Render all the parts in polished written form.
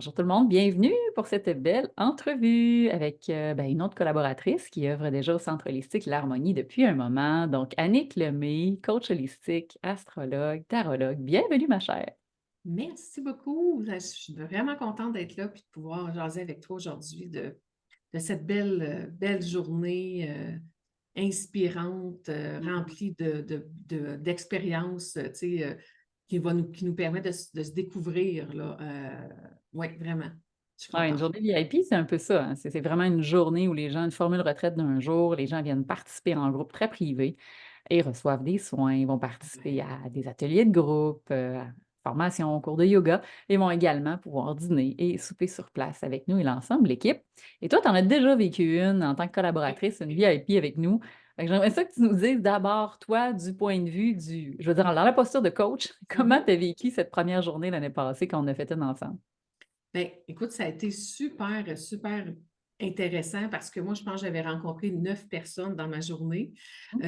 Bonjour tout le monde, bienvenue pour cette belle entrevue avec une autre collaboratrice qui œuvre déjà au Centre holistique L'Harmonie depuis un moment. Donc, Annick Lemay, coach holistique, astrologue, tarologue. Bienvenue, ma chère. Merci beaucoup. Je suis vraiment contente d'être là et de pouvoir jaser avec toi aujourd'hui de cette belle journée inspirante, remplie d'expériences, tu sais, qui nous permet de se découvrir, là. Oui, vraiment. Je suis Ouais, une contente. journée VIP, c'est un peu ça, hein. C'est vraiment une journée où les gens, une formule retraite d'un jour, les gens viennent participer en groupe très privé et reçoivent des soins, ils vont participer Ouais. à des ateliers de groupe, à formations, cours de yoga et vont également pouvoir dîner et souper sur place avec nous et l'ensemble, l'équipe. Et toi, tu en as déjà vécu une en tant que collaboratrice, une VIP avec nous. Fait que j'aimerais ça que tu nous dises d'abord, toi, du point de vue je veux dire, dans la posture de coach, comment Mhm. tu as vécu cette première journée l'année passée quand on a fait une ensemble? Ben, écoute, ça a été super intéressant parce que moi, je pense que j'avais rencontré 9 personnes dans ma journée. Puis,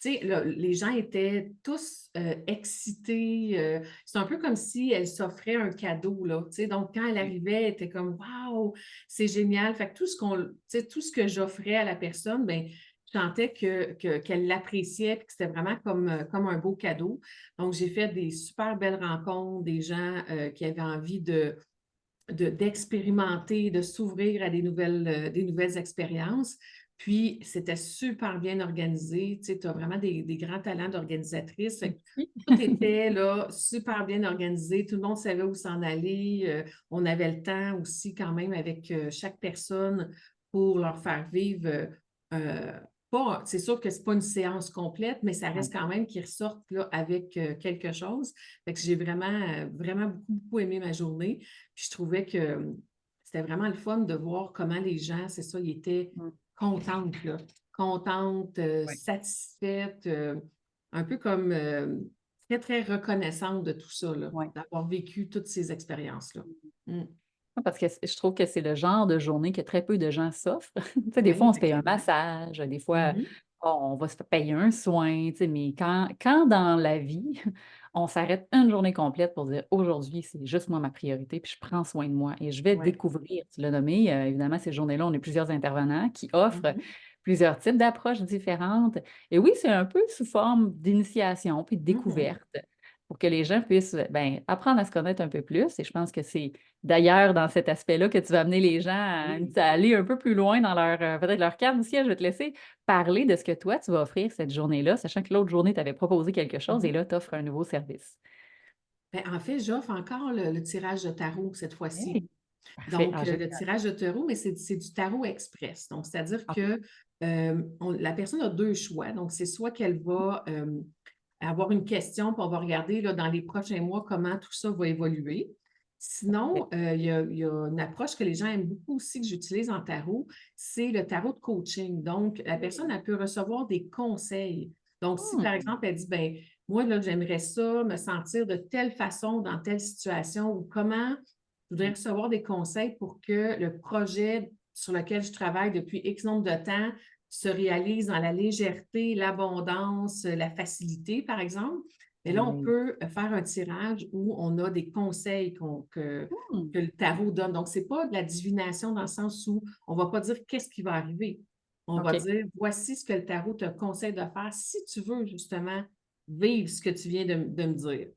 tu sais, là, les gens étaient tous excités. C'est un peu comme si elle s'offrait un cadeau, là. Tu sais, donc, quand elle arrivait, elle était comme waouh, c'est génial. Fait que tu sais, tout ce que j'offrais à la personne, ben, je sentais qu'elle l'appréciait et que c'était vraiment comme un beau cadeau. Donc, j'ai fait des super belles rencontres, des gens qui avaient envie d'expérimenter, de s'ouvrir à des nouvelles expériences. Puis, c'était super bien organisé. Tu sais, tu as vraiment des grands talents d'organisatrice. Fait que Oui. tout était là, super bien organisé. Tout le monde savait où s'en aller. On avait le temps aussi quand même avec chaque personne pour leur faire vivre pas, c'est sûr que ce n'est pas une séance complète, mais ça Ouais. reste quand même qu'ils ressortent là, avec quelque chose. Fait que j'ai vraiment beaucoup aimé ma journée. Puis je trouvais que c'était vraiment le fun de voir comment les gens, c'est ça, ils étaient Mmh. contentes, là. Contentes, Ouais. satisfaites, un peu comme très reconnaissantes de tout ça, là, Ouais. d'avoir vécu toutes ces expériences-là. Mm. Parce que je trouve que c'est le genre de journée que très peu de gens s'offrent. Tu sais, des Oui, fois, on se paye un effectivement. massage, des fois, Mhm. on va se payer un soin, tu sais, mais quand dans la vie, on s'arrête une journée complète pour dire: «Aujourd'hui, c'est juste moi ma priorité, puis je prends soin de moi et je vais Ouais. découvrir», tu l'as nommé, évidemment, ces journées-là, on est plusieurs intervenants qui offrent Mhm. plusieurs types d'approches différentes et oui, c'est un peu sous forme d'initiation puis de Mhm. découverte pour que les gens puissent, apprendre à se connaître un peu plus et je pense que c'est d'ailleurs, dans cet aspect-là que tu vas amener les gens Oui. à aller un peu plus loin dans leur, peut-être leur cadre aussi, hein. Je vais te laisser parler de ce que toi, tu vas offrir cette journée-là, sachant que l'autre journée, tu avais proposé quelque chose et Mhm. là, tu offres un nouveau service. Ben, en fait, j'offre encore le tirage de tarot cette fois-ci. Hey! Parfait. Donc, Ah, le génial. tirage de tarot, mais c'est du tarot express. Donc, c'est-à-dire OK. que la personne a deux choix. Donc, c'est soit qu'elle va avoir une question, puis on va regarder là, dans les prochains mois comment tout ça va évoluer. Parfait. Sinon, il y a une approche que les gens aiment beaucoup aussi, que j'utilise en tarot, c'est le tarot de coaching. Donc, la personne, elle peut recevoir des conseils. Donc, si par Mmh. exemple, elle dit, ben moi, là, j'aimerais ça, me sentir de telle façon dans telle situation, ou comment je voudrais recevoir des conseils pour que le projet sur lequel je travaille depuis X nombre de temps se réalise dans la légèreté, l'abondance, la facilité, par exemple. Et là, on Oui. peut faire un tirage où on a des conseils Mmh. que le tarot donne. Donc, ce n'est pas de la divination dans le sens où on ne va pas dire qu'est-ce qui va arriver. On va OK. dire, voici ce que le tarot te conseille de faire si tu veux justement vivre ce que tu viens de me dire.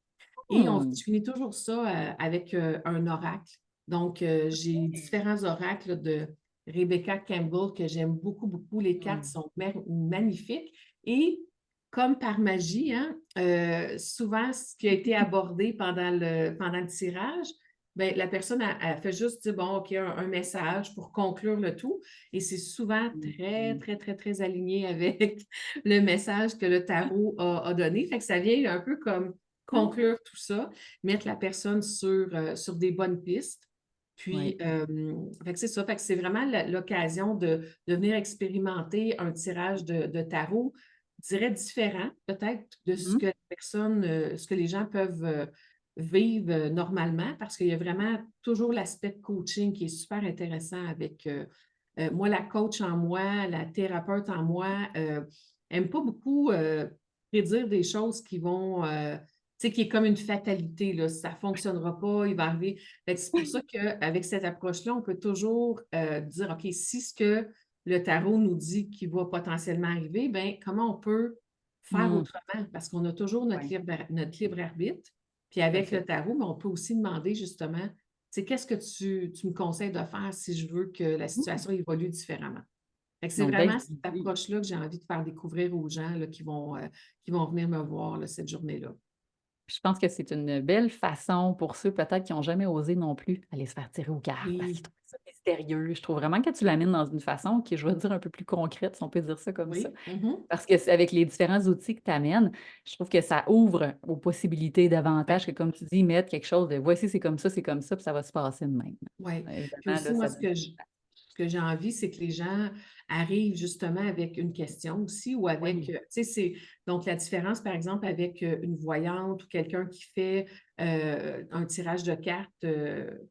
Et Mmh. je finis toujours ça avec un oracle. Donc, j'ai différents oracles là, de Rebecca Campbell que j'aime beaucoup. Les cartes Mmh. sont magnifiques. Et comme par magie, hein, souvent, ce qui a été abordé pendant le tirage, ben, la personne a fait juste dire, bon, OK, un message pour conclure le tout. Et c'est souvent Mmh. très aligné avec le message que le tarot a donné. Fait que ça vient un peu comme Ah! conclure tout ça, mettre la personne sur des bonnes pistes. Puis, Oui. fait que c'est ça. Fait que c'est vraiment l'occasion de venir expérimenter un tirage de tarot, je dirais différent peut-être de ce Mmh. que la personne, ce que les gens peuvent vivre normalement, parce qu'il y a vraiment toujours l'aspect de coaching qui est super intéressant avec moi, la coach en moi, la thérapeute en moi, aime pas beaucoup prédire des choses qui vont sais, qui est comme une fatalité, là. Ça ne fonctionnera pas, il va arriver. Fait que c'est pour ça qu'avec cette approche-là, on peut toujours dire, OK, si ce que le tarot nous dit qui va potentiellement arriver, ben comment on peut faire Mmh, autrement? Parce qu'on a toujours ouais, notre libre arbitre. Puis tout à avec le fait. tarot, mais on peut aussi demander justement, tu sais, qu'est-ce que tu me conseilles de faire si je veux que la Mmh. situation évolue différemment? Fait que c'est Donc vraiment cette d'activer. approche-là que j'ai envie de faire découvrir aux gens là, qui vont venir me voir là, cette journée-là. Je pense que c'est une belle façon pour ceux peut-être qui n'ont jamais osé non plus aller se faire tirer aux cartes parce qu'ils Oui, trouvent ça mystérieux. Je trouve vraiment que tu l'amènes dans une façon qui est, je vais dire, un peu plus concrète, si on peut dire ça comme ça. oui. Mhm. Parce que c'est avec les différents outils que tu amènes, je trouve que ça ouvre aux possibilités Oui, davantage que, comme tu dis, mettre quelque chose de voici, c'est comme ça, puis ça va se passer de même. oui. Puis Évidemment, aussi, là, moi, ça donne. ce que j'ai envie, c'est que les gens arrivent justement avec une question aussi ou avec, Oui. tu sais, c'est donc la différence, par exemple, avec une voyante ou quelqu'un qui fait un tirage de cartes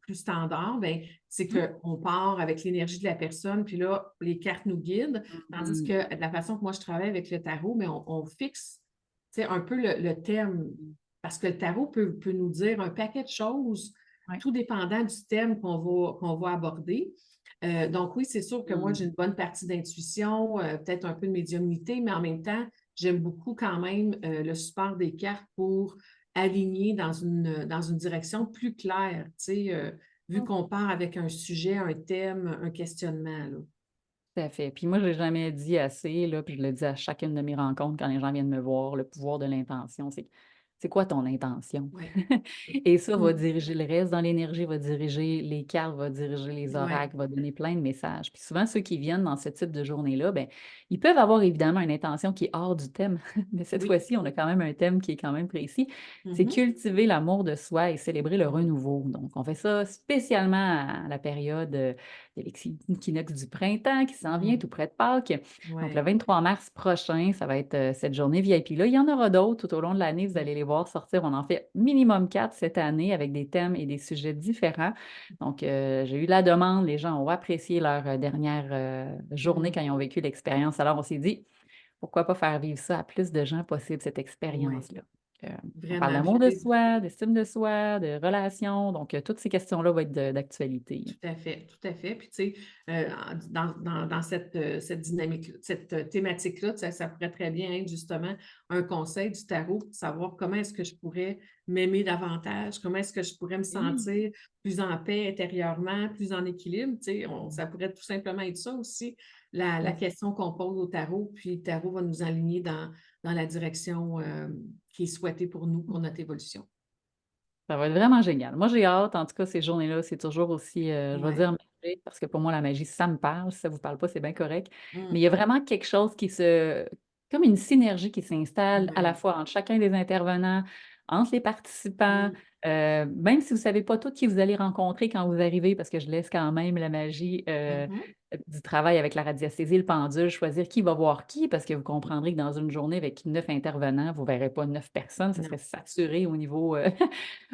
plus standard, ben, c'est Mhm. qu'on part avec l'énergie de la personne, puis là, les cartes nous guident, tandis Mhm. que de la façon que moi je travaille avec le tarot, mais on fixe, tu sais, un peu le thème, parce que le tarot peut nous dire un paquet de choses, Ouais. tout dépendant du thème qu'on va aborder. Donc oui, c'est sûr que moi, Mhm. j'ai une bonne partie d'intuition, peut-être un peu de médiumnité, mais en même temps, j'aime beaucoup quand même le support des cartes pour aligner dans une direction plus claire, tu sais, vu qu'on part avec un sujet, un thème, un questionnement, là. Tout à fait. Puis moi, je l'ai jamais dit assez, là, puis je le dis à chacune de mes rencontres quand les gens viennent me voir, le pouvoir de l'intention, c'est quoi ton intention? Oui. Et ça va Mm. diriger le reste dans l'énergie, va diriger les cartes, va diriger les Ouais. oracles, va donner plein de messages. Puis souvent, ceux qui viennent dans ce type de journée-là, ben, ils peuvent avoir évidemment une intention qui est hors du thème, mais cette Oui. fois-ci, on a quand même un thème qui est quand même précis. C'est Mhm. cultiver l'amour de soi et célébrer le Mm. renouveau. Donc, on fait ça spécialement à la période de l'équinoxe du printemps qui s'en vient tout Mm. près de Pâques. Donc, le Ouais. 23 mars prochain, ça va être cette journée VIP-là. Il y en aura d'autres tout au long de l'année. Vous Mm. allez les voir sortir. On en fait minimum 4 cette année avec des thèmes et des sujets différents. Donc, j'ai eu la demande. Les gens ont apprécié leur dernière journée Mm. quand ils ont vécu l'expérience. Alors, on s'est dit, pourquoi pas faire vivre ça à plus de gens possible, cette Ouais. expérience-là. Euh, on parle Vraiment. Puis, d'amour tu de sais, soi, d'estime de soi, de relations. Donc, toutes ces questions-là vont être d'actualité. tout à fait, tout à fait. Puis, tu sais, dans cette dynamique, cette thématique-là, ça pourrait très bien être justement un conseil du tarot pour savoir comment est-ce que je pourrais m'aimer davantage, comment est-ce que je pourrais me Oui. sentir plus en paix intérieurement, plus en équilibre. Tu sais, ça pourrait tout simplement être ça aussi, la question qu'on pose au tarot, puis le tarot va nous aligner dans la direction qui est souhaitée pour nous, pour notre évolution. Ça va être vraiment génial. Moi, j'ai hâte. En tout cas, ces journées-là, c'est toujours aussi, je vais Ouais. dire magique, parce que pour moi, la magie, ça me parle. Si ça ne vous parle pas, c'est bien correct. Mais il y Mm. a vraiment quelque chose comme une synergie qui s'installe à la Ouais. fois entre chacun des intervenants, entre les participants, Mm. même si vous ne savez pas tout qui vous allez rencontrer quand vous arrivez, parce que je laisse quand même la magie Mhm. du travail avec la radiesthésie, le pendule, choisir qui va voir qui, parce que vous comprendrez que dans une journée avec 9 intervenants, vous ne verrez pas 9 personnes, ça serait Non. saturé au niveau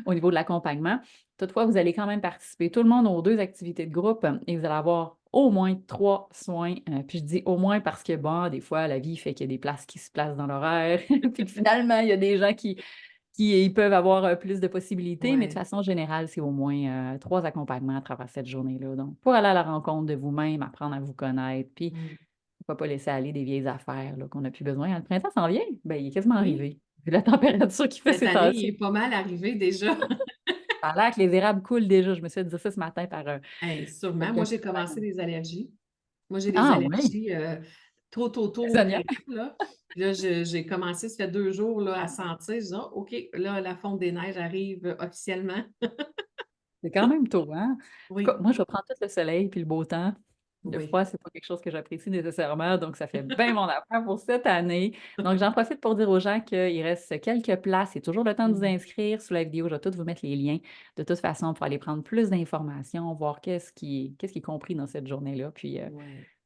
au niveau de l'accompagnement. Toutefois, vous allez quand même participer. Tout le monde a 2 activités de groupe et vous allez avoir au moins 3 soins. Puis je dis au moins parce que, bon, des fois, la vie fait qu'il y a des places qui se placent dans l'horaire. Puis que finalement, il y a des gens qui ils peuvent avoir plus de possibilités, mais de Ouais. façon générale, c'est au moins 3 accompagnements à travers cette journée-là. Donc, pour aller à la rencontre de vous-même, apprendre à vous connaître, puis Mm. pourquoi pas laisser aller des vieilles affaires là, qu'on n'a plus besoin. Le printemps s'en vient, ben, il est quasiment Oui, arrivé. Vu la température qu'il fait cette ces année, il est temps-ci. pas mal arrivé déjà. Ça a l'air que les érables coulent déjà. Je me suis dit ça ce matin par Hey, sûrement. Moi, quelqu'un j'ai qui commencé travaille. des allergies. Moi, j'ai des Ah oui, allergies tôt au saisonnière. printemps, là. Puis là, j'ai commencé, ça fait 2 jours, là, à sentir. Je dis, ah, OK, là, la fonte des neiges arrive officiellement. C'est quand même tôt, hein? Oui, Moi, je vais prendre tout le soleil puis le beau temps. Le oui. froid, c'est pas quelque chose que j'apprécie nécessairement, donc ça fait bien mon affaire pour cette année. Donc, j'en profite pour dire aux gens qu'il reste quelques places. C'est toujours le temps de vous Mm. inscrire sous la vidéo. Je vais tout vous mettre les liens de toute façon pour aller prendre plus d'informations, voir qu'est-ce qui est compris dans cette journée-là. Puis Ouais.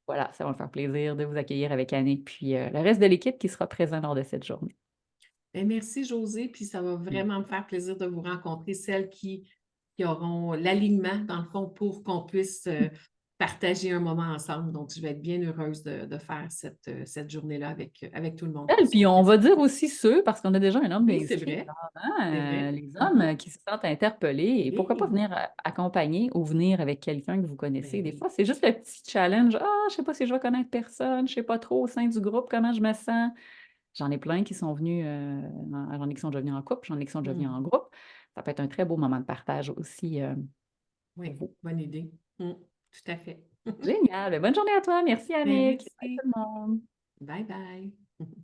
voilà, ça va me faire plaisir de vous accueillir avec Annick, puis le reste de l'équipe qui sera présent lors de cette journée. Ben, merci, Josée. Puis ça va vraiment me faire plaisir de vous rencontrer, celles qui auront l'alignement, dans le fond, pour qu'on puisse partager un moment ensemble. Donc, je vais être bien heureuse de faire cette journée-là avec tout le monde. Et puis, on va dire aussi ceux, parce qu'on a déjà un nombre Oui, c'est d'inscrits, vrai, alors, c'est hein, vrai. les hommes Mhm. qui se sentent interpellés, et pourquoi pas Oui, venir accompagner ou venir avec quelqu'un que vous ben connaissez. Des oui, fois, c'est juste le petit challenge. Ah, je sais pas si je vais connaître personne, je sais pas trop au sein du groupe comment je me sens. J'en ai plein qui sont venus, j'en ai qui sont déjà venus en couple, j'en ai qui sont déjà venus Mm. en groupe. Ça peut être un très beau moment de partage aussi pour Oui, vous. bonne idée. Tout à fait. Génial. Ben, bonne journée à toi. Merci, Ben, Annick. Bye merci. tout le monde. Bye bye.